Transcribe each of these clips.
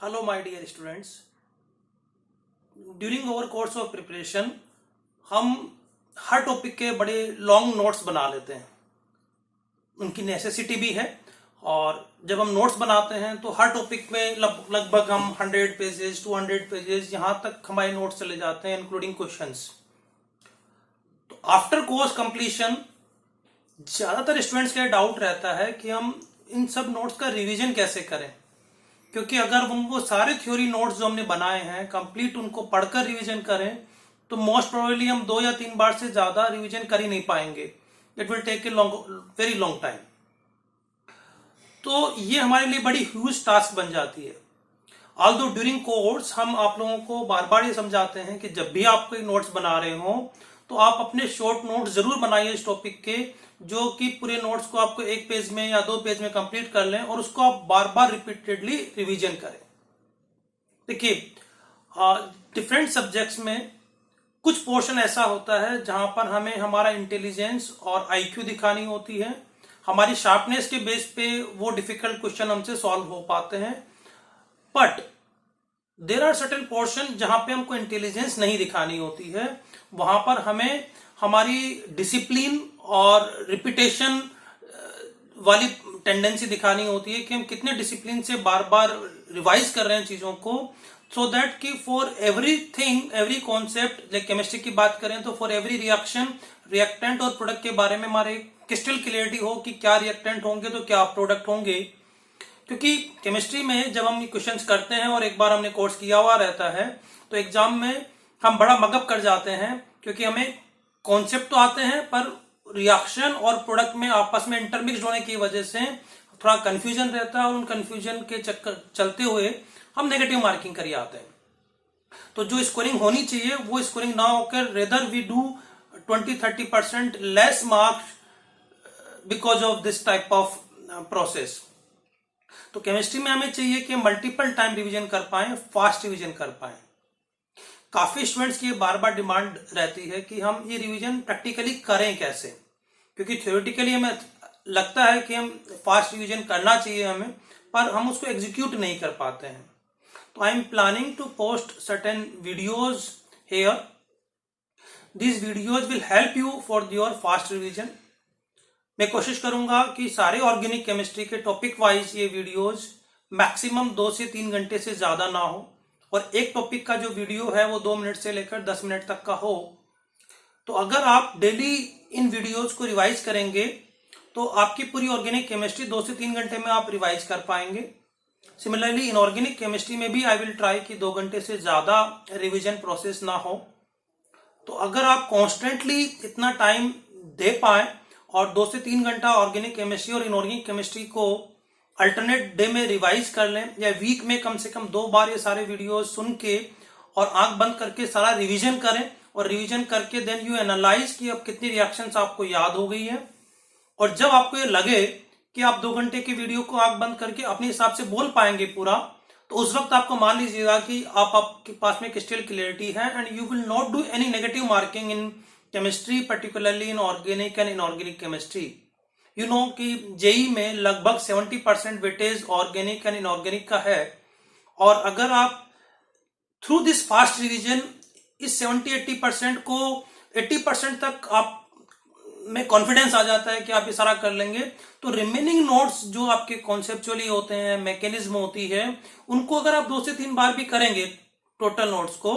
Hello my dear students, during our course of preparation हम हर topic के बड़े लॉन्ग नोट्स बना लेते हैं। उनकी नेसेसिटी भी है और जब हम नोट्स बनाते हैं तो हर टॉपिक में लगभग हम 100 पेजेस 200 पेजेस यहाँ तक हमारे नोट्स चले जाते हैं इंक्लूडिंग क्वेश्चंस। तो आफ्टर कोर्स कंप्लीशन ज़्यादातर स्टूडेंट्स का डाउट रहता है कि हम इन सब नोट्स का रिवीजन कैसे करें, क्योंकि अगर हम वो सारे थ्योरी नोट्स जो हमने बनाए हैं कंप्लीट उनको पढ़कर रिवीजन करें तो मोस्ट प्रोबेबली हम 2 या 3 बार से ज्यादा रिवीजन कर ही नहीं पाएंगे। It will take a very long time. तो ये हमारे लिए बड़ी ह्यूज टास्क बन जाती है। ऑल्दो ड्यूरिंग कोर्स हम आप लोगों को बार बार ये समझाते हैं कि जब भी आप कोई नोट्स बना रहे हो तो आप अपने शॉर्ट नोट्स जरूर बनाइए इस टॉपिक के, जो कि पूरे नोट्स को आपको 1 पेज में या 2 पेज में कंप्लीट कर लें और उसको आप बार बार रिपीटेडली रिवीजन करें। देखिए, डिफरेंट सब्जेक्ट्स में कुछ पोर्शन ऐसा होता है जहां पर हमें हमारा इंटेलिजेंस और आईक्यू दिखानी होती है। हमारी शार्पनेस के बेस पे वो डिफिकल्ट क्वेश्चन हमसे सॉल्व हो पाते हैं, but there are certain portion जहां पे हमको इंटेलिजेंस नहीं दिखानी होती है। वहां पर हमें हमारी डिसिप्लिन और रिपीटेशन वाली टेंडेंसी दिखानी होती है कि हम कितने डिसिप्लिन से बार बार रिवाइज कर रहे हैं चीजों को, सो दैट कि for everything every concept, like chemistry की बात करें तो फॉर एवरी रिएक्शन रिएक्टेंट और प्रोडक्ट के बारे में हमारे क्रिस्टल क्लियरिटी हो कि क्या रिएक्टेंट होंगे तो क्या प्रोडक्ट होंगे। क्योंकि केमिस्ट्री में जब हम क्वेश्चंस करते हैं और एक बार हमने कोर्स किया हुआ रहता है तो एग्जाम में हम बड़ा मगअप कर जाते हैं, क्योंकि हमें कॉन्सेप्ट तो आते हैं पर रिएक्शन और प्रोडक्ट में आपस में इंटरमिक्स होने की वजह से थोड़ा कंफ्यूजन रहता है और उन कंफ्यूजन के चक्कर चलते हुए हम नेगेटिव मार्किंग कर आते हैं। तो जो स्कोरिंग होनी चाहिए वो स्कोरिंग ना होकर rather we do 20-30% less marks because of this type of process. तो केमिस्ट्री में हमें चाहिए कि मल्टीपल टाइम रिवीजन कर पाएं, फास्ट रिवीजन कर पाएं। काफी स्टूडेंट्स की बार बार डिमांड रहती है कि हम ये रिवीजन प्रैक्टिकली करें कैसे, क्योंकि थ्योरेटिकली हमें लगता है कि हम फास्ट रिवीजन करना चाहिए हमें, पर हम उसको एग्जीक्यूट नहीं कर पाते हैं। तो I am planning to post certain videos here. These videos will help you for your fast revision. मैं कोशिश करूंगा कि सारे ऑर्गेनिक केमिस्ट्री के टॉपिक वाइज ये वीडियोज मैक्सिमम 2 से 3 घंटे से ज्यादा ना हो और एक टॉपिक का जो वीडियो है वो 2 मिनट से लेकर 10 मिनट तक का हो। तो अगर आप डेली इन वीडियोज को रिवाइज करेंगे तो आपकी पूरी ऑर्गेनिक केमिस्ट्री 2 से 3 घंटे में आप रिवाइज कर पाएंगे। सिमिलरली इनऑर्गेनिक केमिस्ट्री में भी आई विल ट्राई कि 2 घंटे से ज्यादा रिविजन प्रोसेस ना हो। तो अगर आप कॉन्स्टेंटली इतना टाइम दे पाए और 2 से 3 घंटा ऑर्गेनिक केमिस्ट्री और इनऑर्गेनिक केमिस्ट्री को अल्टरनेट डे में रिवाइज कर लें या वीक में कम से कम 2 बार ये सारे वीडियो सुन के और आंख बंद करके सारा रिवीजन करें और रिवीजन करके देन यू एनालाइज कि अब कितनी रिएक्शंस आपको याद हो गई है। और जब आपको ये लगे कि आप 2 घंटे की वीडियो को आंख बंद करके अपने हिसाब से बोल पाएंगे पूरा, तो उस वक्त आपको मान लीजिएगा कि आपके पास में क्रिस्टल क्लियरिटी है and you will not do any negative marking in chemistry, particularly in organic and inorganic chemistry. You know कि जेई में लगभग 70% वेटेज ऑर्गेनिक एंड इनऑर्गेनिक का है, और अगर आप थ्रू दिस फास्ट रिवीजन इस 70-80% को 80% तक आप में कॉन्फिडेंस आ जाता है कि आप ये सारा कर लेंगे, तो रिमेनिंग नोट्स जो आपके कॉन्सेप्चुअली होते हैं, मैकेनिज्म होती है, उनको अगर आप 2 से 3 बार भी करेंगे टोटल नोट्स को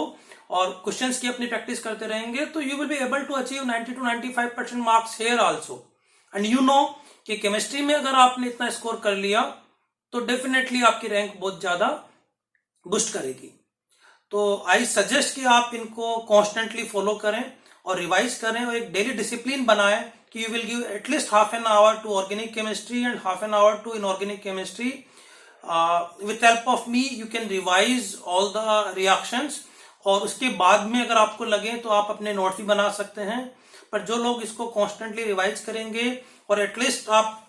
और क्वेश्चंस की अपनी प्रैक्टिस करते रहेंगे तो you will be able to achieve 90-95% marks here also. And you know कि केमिस्ट्री में अगर आपने इतना स्कोर कर लिया तो डेफिनेटली आपकी रैंक बहुत ज्यादा बूस्ट करेगी। तो आई सजेस्ट कि आप इनको कॉन्स्टेंटली फॉलो करें और रिवाइज करें और एक डेली डिसिप्लिन बनाएं कि you will give at least half an hour to organic chemistry and half an hour to inorganic chemistry. With help of me you can revise all the reactions और उसके बाद में अगर आपको लगे तो आप अपने नोट्स भी बना सकते हैं। पर जो लोग इसको कॉन्स्टेंटली रिवाइज करेंगे और एटलीस्ट आप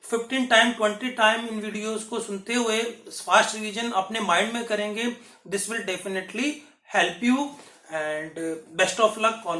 15 टाइम 20 टाइम इन वीडियोस को सुनते हुए फास्ट रिवीजन अपने माइंड में करेंगे, this will definitely help you and best of luck.